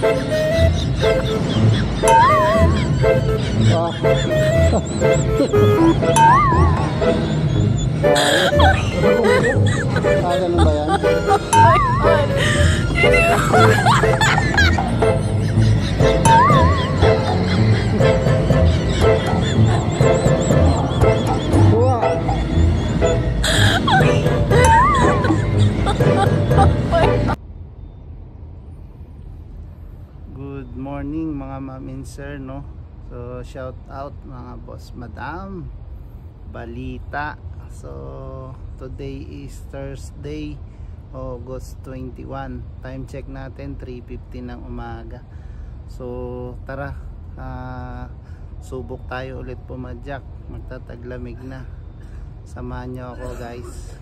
Ganun ba yan? Good morning mga ma'am and sir, no? So shout out mga boss madam balita. So today is Thursday, August 21. Time check natin 3:50 ng umaga. So tara, subok tayo ulit pumadyak. Magtataglamig na. Samahan nyo ako guys.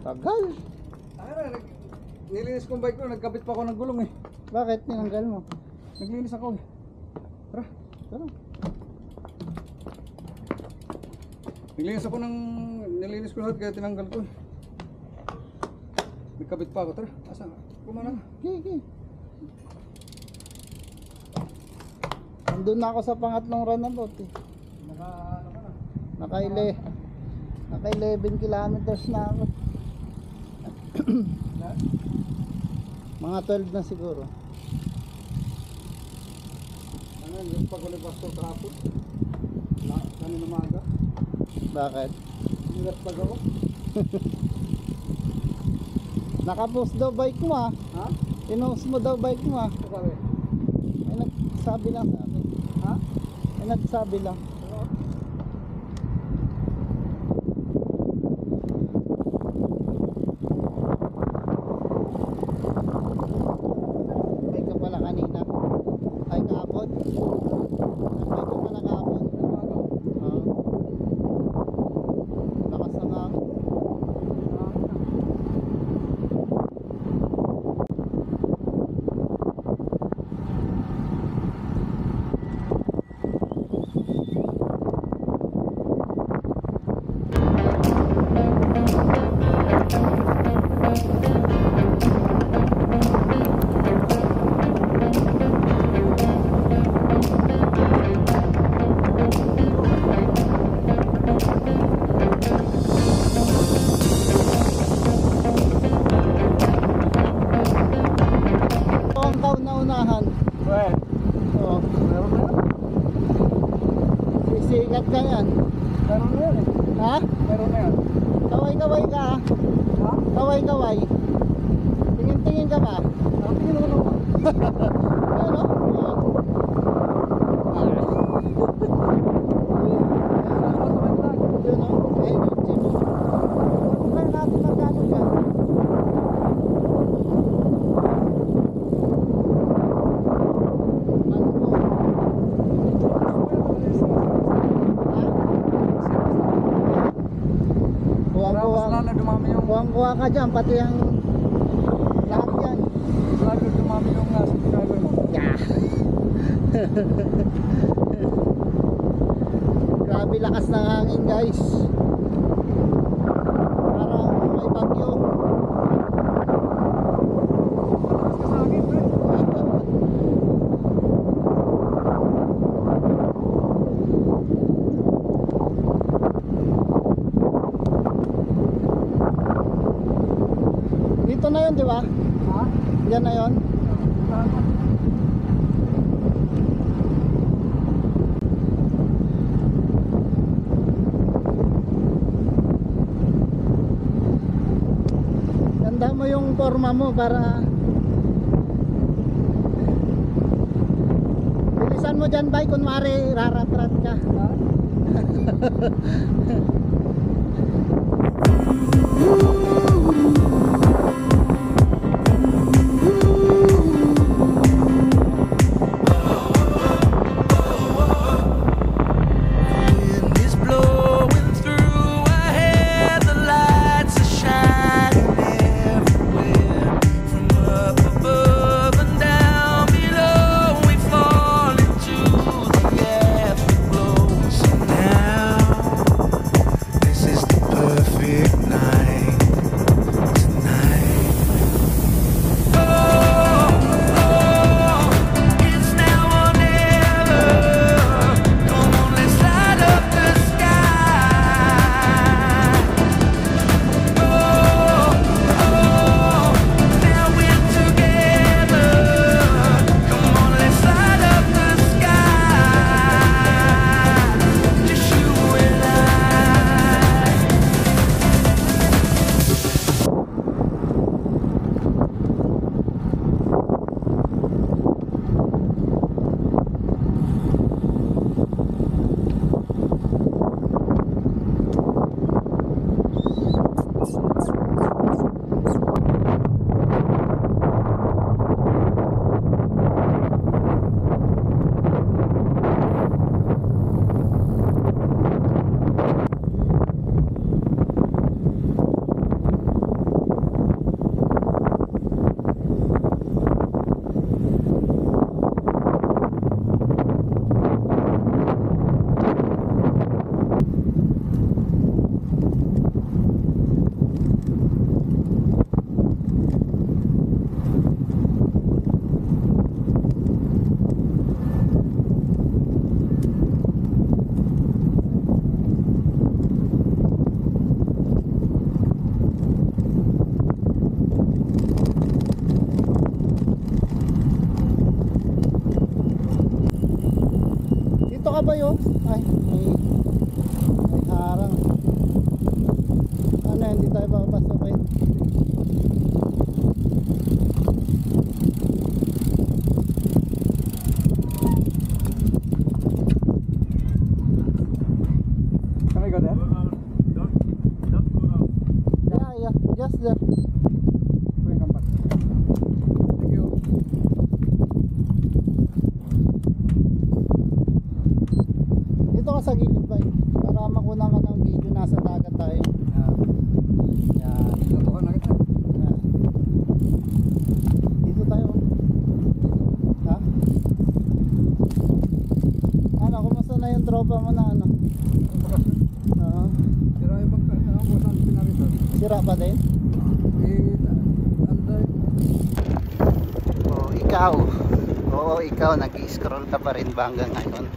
Tagal. Nilinis kong bike ko, nagkabit pa ako ng gulong eh. Bakit tinanggal mo? Naglinis ako eh. Tara. Nilinis ko lahat kaya tinanggal ko eh. Nagkabit pa ako, tara. Asa? Kumana ka. Okay. Andun na ako sa pangatlong runabout eh. Naka 11 kilometers na ako. Mga 12 na siguro. Ano yung pag-ulit pastor kahapon? Kanina umaga. Bakit? Nilat pag ako. Nakapost daw bike mo ah. Ha? Pinost mo daw bike mo ah. Sabi? May nagsabi lang sa akin. Ha? May nagsabi lang. May ka pala kanina. Ay kahapon. May ka pala kahapon. Lakas ng hangin. Sisikat ka yan. Meron na yan eh. Ha? Meron na yan. Kaway-kaway ka ha? Ha? Kaway-kaway. Tingin-tingin ka ba? Tingin naman ako. Ano? Yun o. Energy mo. Kaya natin magkano dyan. Kuwang-kuwa ka dyan, pati ang lahat yan. Lalo dumami yung subscriber mo. Yeah. Grabe lakas ng hangin guys. Parang may bagyo. Malakas ka sa akin, pre. Dito na yun, di ba? Ha? Yan na yun. Ganda mo yung forma mo para bilisan mo dyan, bay, kunwari rarat-rat ka. Ha? This is the perfect night. ba yun? Ay, may harang. Ano, hindi tayo papasukin. Can I go there? Yeah, just there. Wait, come back. Thank you. Dito ka sa gilid ba? Para makunan ka ng video, nasa dagat tayo. Yan. Natukan na kita. Yan. Dito tayo. Ha? Ano, kumusta na yung tropa mo na ano? Oo. Sira yung bangka niya. Ako saan pinarito? Sira pa din? Anday. Oh, ikaw. Oo, ikaw nag-i-scroll ka pa rin ba hanggang ngayon?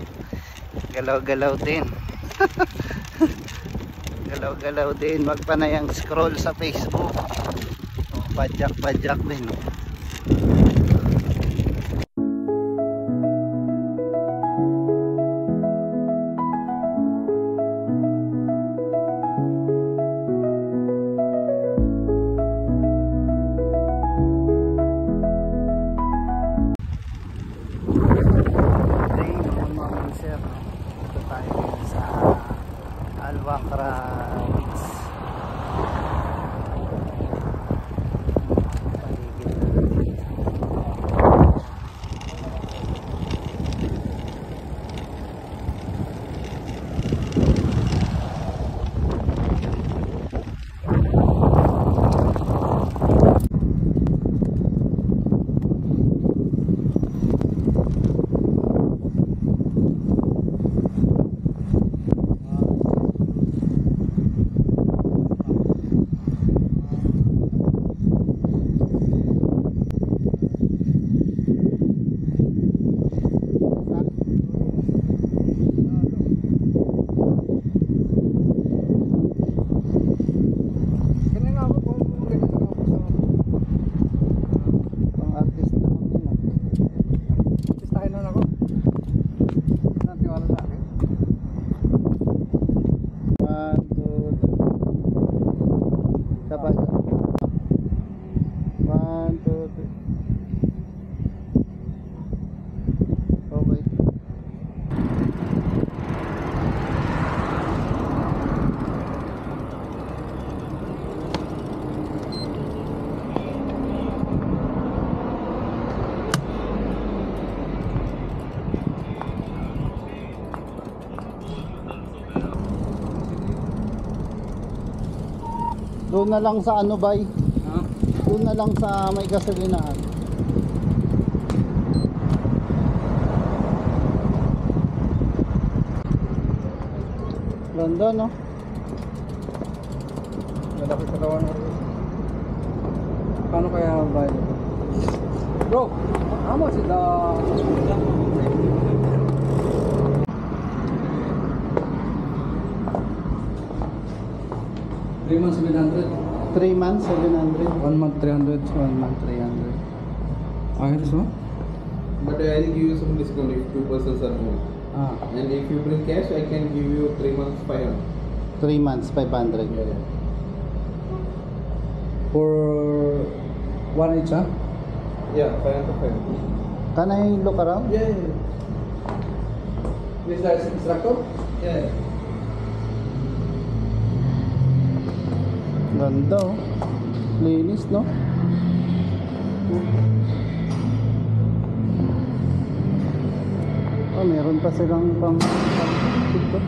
Galaw-galaw din. Galaw-galaw din. Magpanayang scroll sa Facebook. Oh, padyak-padyak din. Alwakra Beach. Doon na lang sa ano bay? Doon na lang sa may gasolinahan. Ganda no? Malaki katawan na rin. Paano kaya bayad ito? Bro, how much is the... 3 months 700. 3 months 700. 1 month 300. 1 month 300. I heard so. But I will give you some discount if 2 persons are more. Ah, And if you bring cash, I can give you 3 months 500. 3 months 500. Yeah, yeah. For 1 each, huh? Yeah, 500. Can I look around? Yeah, yeah. Is that instructor? Yeah. Ganda oh. Linis no? Oh, meron pa silang pang TikTok.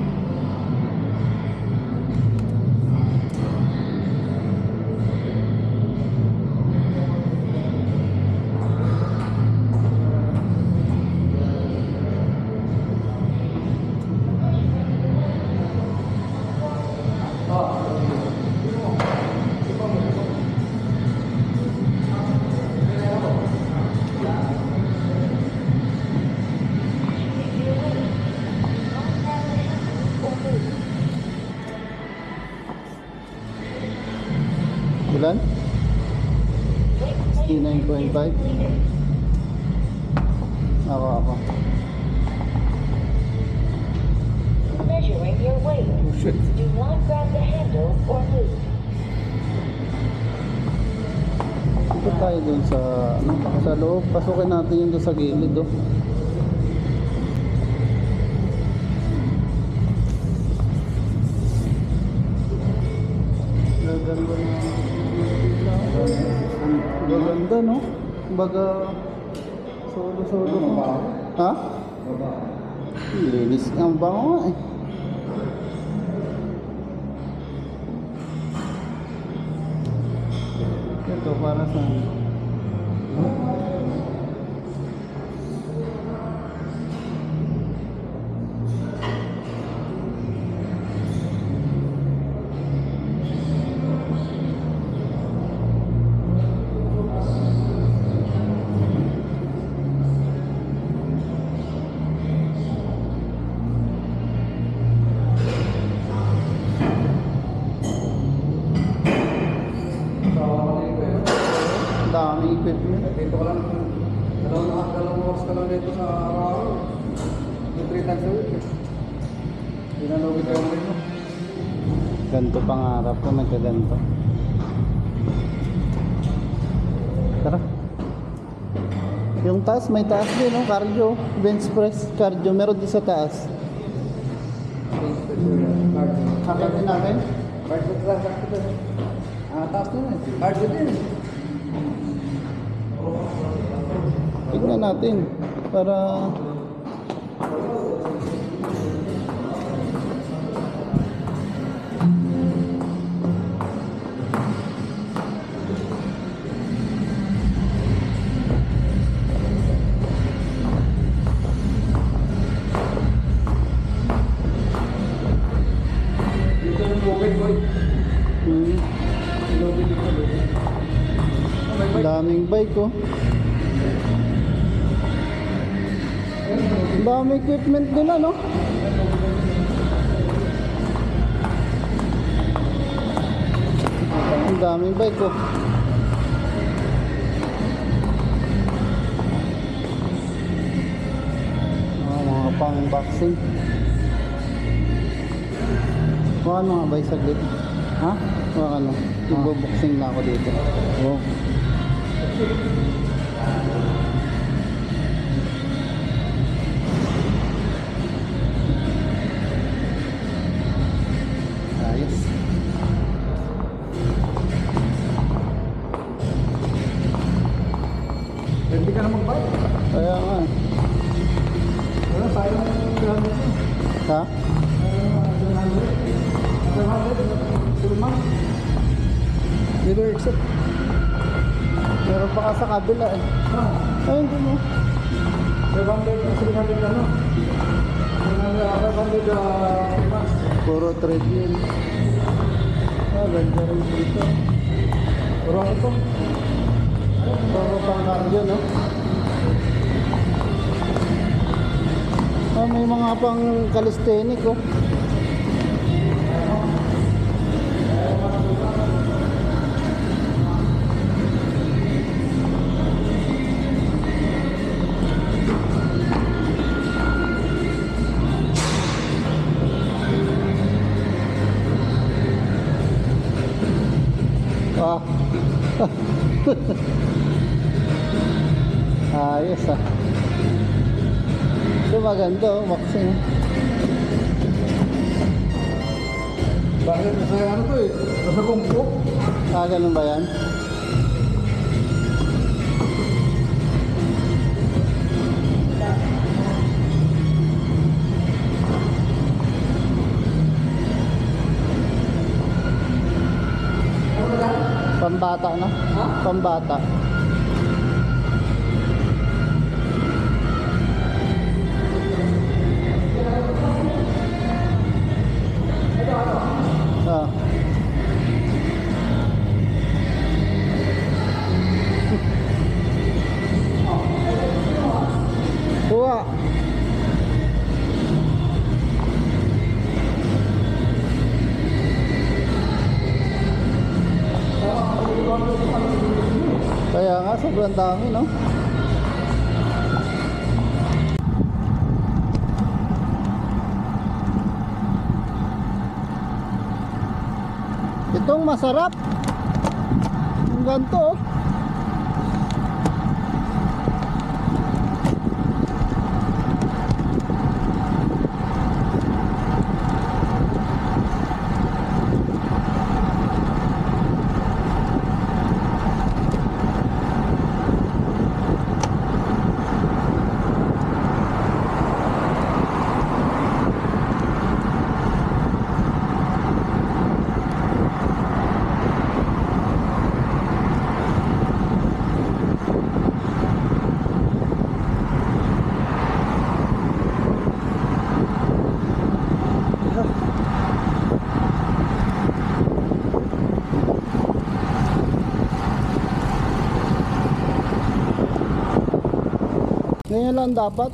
Ilan? 69.5. Ako. measuring your weight. Oh shit. Do not grab the handle or move. Ito tayo dun sa, ano, sa loob. Pasukin natin yung dun sa gilid, oh. Gaganda, no? Kumbaga, solo-solo ko. Ha? Linis ang bango nga eh. Ito para sa daming equipment. Dito ka lang, dalawang oras ka lang dito sa araw-araw. Yung 3 times a week eh. Pinalugit ko rin mo. Ganto pangarap ko, nagkaganto. Tara. Yung taas, may taas din, no? Cardio, bench press, cardio, meron din sa taas. Akit din namin. Cardio lang, cardio din. Taas din eh. Cardio din eh. Tignan natin para Dito yung bukid boy. Lobby dito, lobby. daming bike, oh. Daming equipment nila, no? Ang daming bike, oh. Mga pang boxing. Mga ano nga ba yung saglit? Ha? Mga ano? Igbo-boxing na ako dito. Oh. Ayos. Hindi ka na mag-bike. Kaya nga. Wala, sayang yung gamit mo. Ha? Dito exit. Meron pa ka sa kabila eh. Ay, hindi mo. 300 ano? 500 Puro treadmill. Ah, ganda rin dito. Puro ito. Puro pang cardio, no? Ah, may mga pang calisthenic, oh. Ah. Ayos ah. Ito maganda, oh, boxing. Bakit sa ano to eh? Nasa kungko. Ah, ganun ba yan? Pambata na? Ha? Pambata. Ah. Kuha. Kaya nga, sobrang dami, no? ang masarap. Ang ganito oh. Ngayon lang dapat.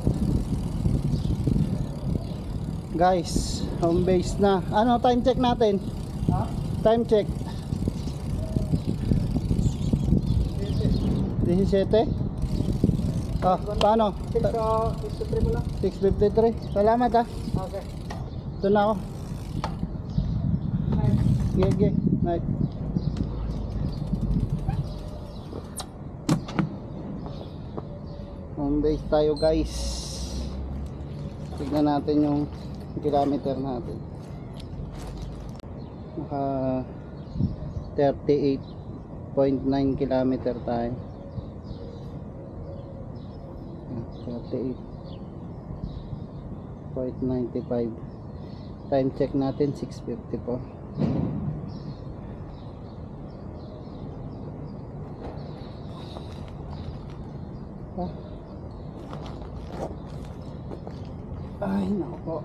Guys, home base na. Ano, time check natin? Ha? Time check. 17? Ah, paano? 6 mo lang. 6:53. Salamat ah. Okay. Doon na ako. Sige, night. Home base tayo guys. Tignan natin yung kilometer natin. Naka 38.9 kilometer tayo. 38.95. Time check natin 6:50 po. Ay, naku po.